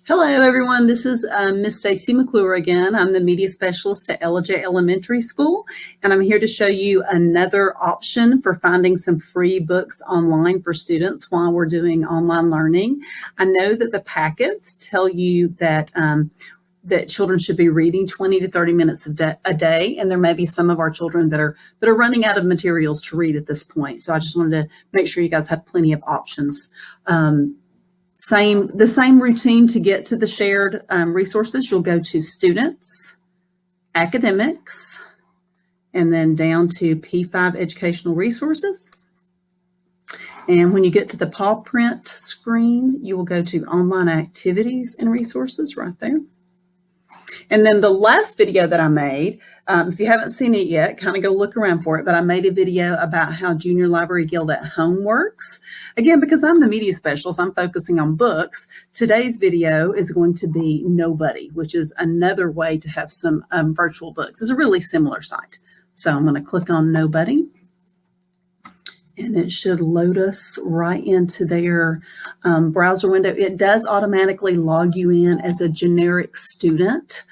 Hello, everyone. This is Miss Stacy McClure again. I'm the media specialist at LJ Elementary School, and I'm here to show you another option for finding some free books online for students while we're doing online learning. I know that the packets tell you that that children should be reading 20 to 30 minutes a day, and there may be some of our children that are running out of materials to read at this point. So I just wanted to make sure you guys have plenty of options. The same routine to get to the shared resources. You'll go to Students, Academics, and then down to P5 Educational Resources. And when you get to the paw print screen, you will go to Online Activities and Resources right there. And then the last video that I made, if you haven't seen it yet, kind of go look around for it, but I made a video about how Junior Library Guild at Home works. Again, because I'm the media specialist, I'm focusing on books. Today's video is going to be Knowbuddy, which is another way to have some virtual books. It's a really similar site. So I'm going to click on Knowbuddy, and it should load us right into their browser window. It does automatically log you in as a generic student.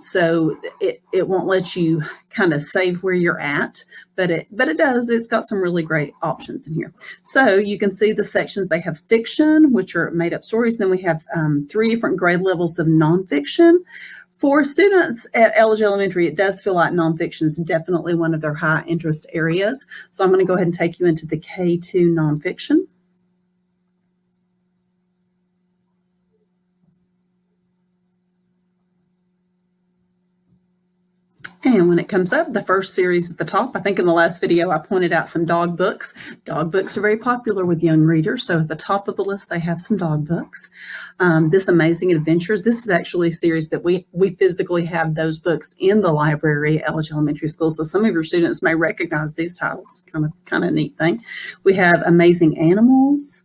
So it won't let you kind of save where you're at, but it does. It's got some really great options in here. So you can see the sections. They have fiction, which are made up stories. Then we have 3 different grade levels of nonfiction. For students at LJ Elementary, it does feel like nonfiction is definitely one of their high interest areas. So I'm going to go ahead and take you into the K2 nonfiction. And when it comes up, the first series at the top, I think in the last video I pointed out some dog books. Dog books are very popular with young readers. So at the top of the list, they have some dog books. This Amazing Adventures, this is actually a series that we physically have those books in the library at LJ Elementary School. So some of your students may recognize these titles. Kind of neat thing. We have Amazing Animals,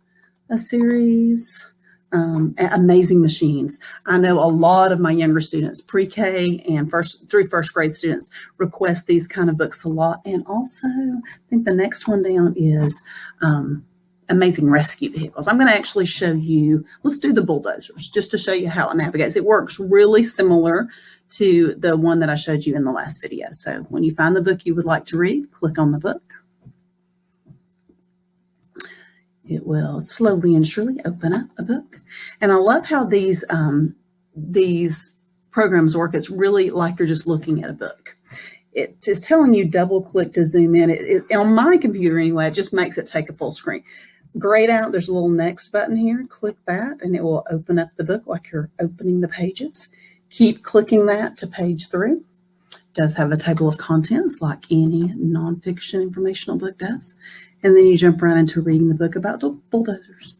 a series. Amazing Machines. I know a lot of my younger students, pre-K and through first grade students, request these kind of books a lot. And also, I think the next one down is Amazing Rescue Vehicles. I'm going to actually show you, let's do the bulldozers, just to show you how it navigates. It works really similar to the one that I showed you in the last video. So when you find the book you would like to read, click on the book. It will slowly and surely open up a book. And I love how these programs work. It's really like you're just looking at a book. It is telling you double click to zoom in. On my computer anyway, it just makes it take a full screen. Grayed out, there's a little next button here. Click that and it will open up the book like you're opening the pages. Keep clicking that to page 3. It does have a table of contents like any nonfiction informational book does. And then you jump right into reading the book about bulldozers.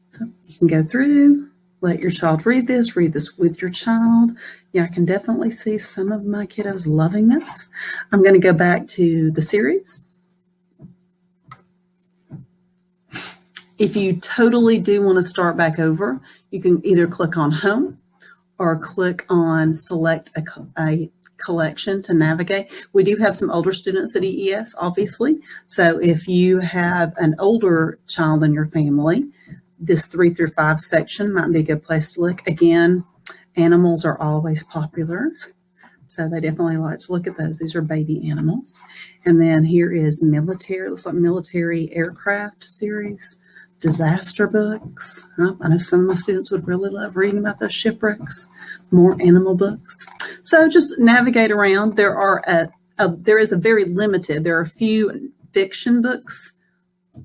So you can go through, let your child read this with your child. Yeah, I can definitely see some of my kiddos loving this. I'm going to go back to the series. If you totally do want to start back over, you can either click on Home or click on Select a collection to navigate. We do have some older students at EES, obviously. So if you have an older child in your family, this 3 through 5 section might be a good place to look. Again, animals are always popular. So they definitely like to look at those. These are baby animals. And then here is military, looks like military aircraft series, disaster books. I know some of my students would really love reading about those shipwrecks, more animal books. So just navigate around. There is a very limited, there are a few fiction books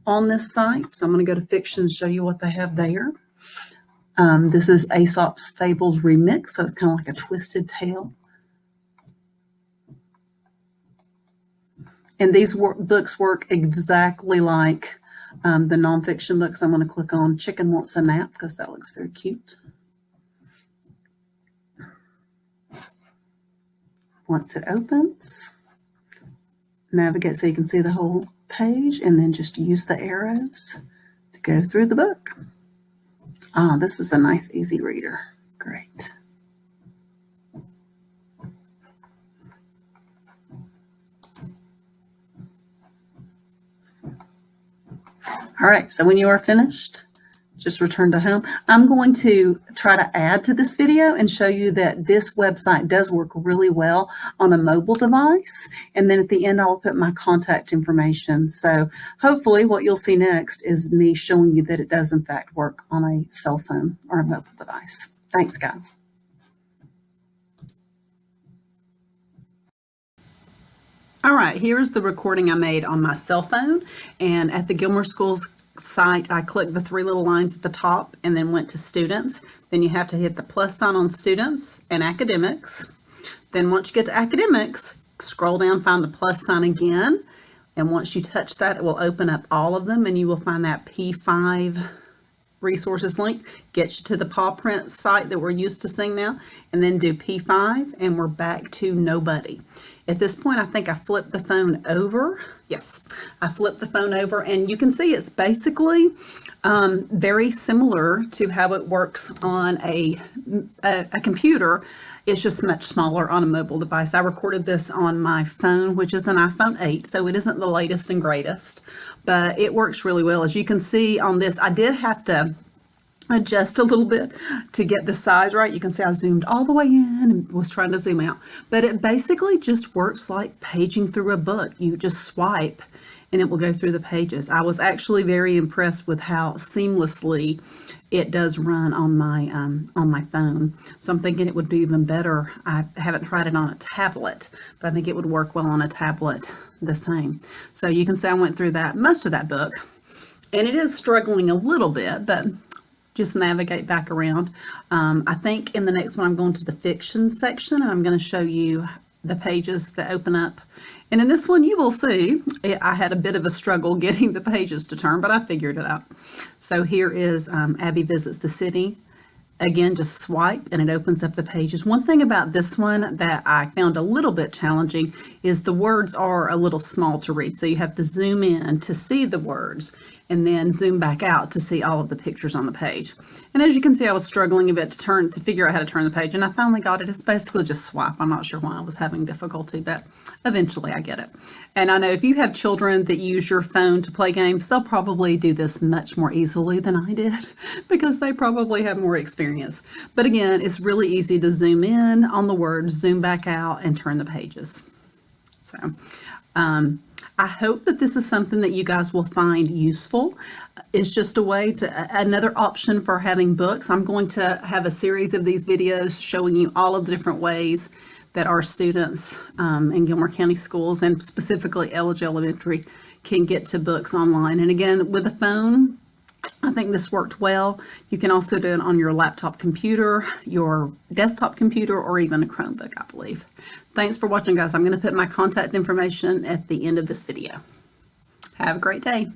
on this site. So I'm going to go to fiction and show you what they have there. This is Aesop's Fables Remixed. So it's kind of like a twisted tale. And these books work exactly like the nonfiction books. I'm going to click on Chicken Wants a Nap because that looks very cute. Once it opens, navigate so you can see the whole page, and then just use the arrows to go through the book. This is a nice, easy reader. Great. All right, so when you are finished, just returned to home. I'm going to try to add to this video and show you that this website does work really well on a mobile device. And then at the end, I'll put my contact information. So hopefully what you'll see next is me showing you that it does in fact work on a cell phone or a mobile device. Thanks, guys. All right, here's the recording I made on my cell phone, and at the Gilmore Schools site, I clicked the 3 little lines at the top and then went to students. Then you have to hit the plus sign on students and academics. Then once you get to academics, scroll down, find the plus sign again. And once you touch that, it will open up all of them and you will find that P5 resources link, get you to the paw print site that we're used to seeing now, and then do P5 and we're back to Knowbuddy. At this point, I think I flipped the phone over. Yes, I flipped the phone over and you can see it's basically very similar to how it works on a computer. It's just much smaller on a mobile device. I recorded this on my phone, which is an iPhone 8, so it isn't the latest and greatest, but it works really well. As you can see on this, I did have to adjust a little bit to get the size right. You can see I zoomed all the way in and was trying to zoom out, but it basically just works like paging through a book. You just swipe and it will go through the pages. I was actually very impressed with how seamlessly it does run on my phone. So I'm thinking it would be even better. I haven't tried it on a tablet, but I think it would work well on a tablet the same. So you can see I went through most of that book, and it is struggling a little bit, but just navigate back around. I think in the next one, I'm going to the fiction section and I'm going to show you the pages that open up. And in this one, you will see I had a bit of a struggle getting the pages to turn, but I figured it out. So here is Abby Visits the City. Again, just swipe and it opens up the pages. One thing about this one that I found a little bit challenging is the words are a little small to read. So you have to zoom in to see the words and then zoom back out to see all of the pictures on the page. And as you can see, I was struggling a bit to figure out how to turn the page, and I finally got it. It's basically just swipe. I'm not sure why I was having difficulty, but eventually I get it. And I know if you have children that use your phone to play games, they'll probably do this much more easily than I did because they probably have more experience. But again, it's really easy to zoom in on the words, zoom back out, and turn the pages. So, I hope that this is something that you guys will find useful. It's just a way to, another option for having books. I'm going to have a series of these videos showing you all of the different ways that our students in Gilmore County schools, and specifically Elledge Elementary, can get to books online. And again, with a phone, I think this worked well. You can also do it on your laptop computer, your desktop computer, or even a Chromebook, I believe. Thanks for watching, guys. I'm going to put my contact information at the end of this video. Have a great day.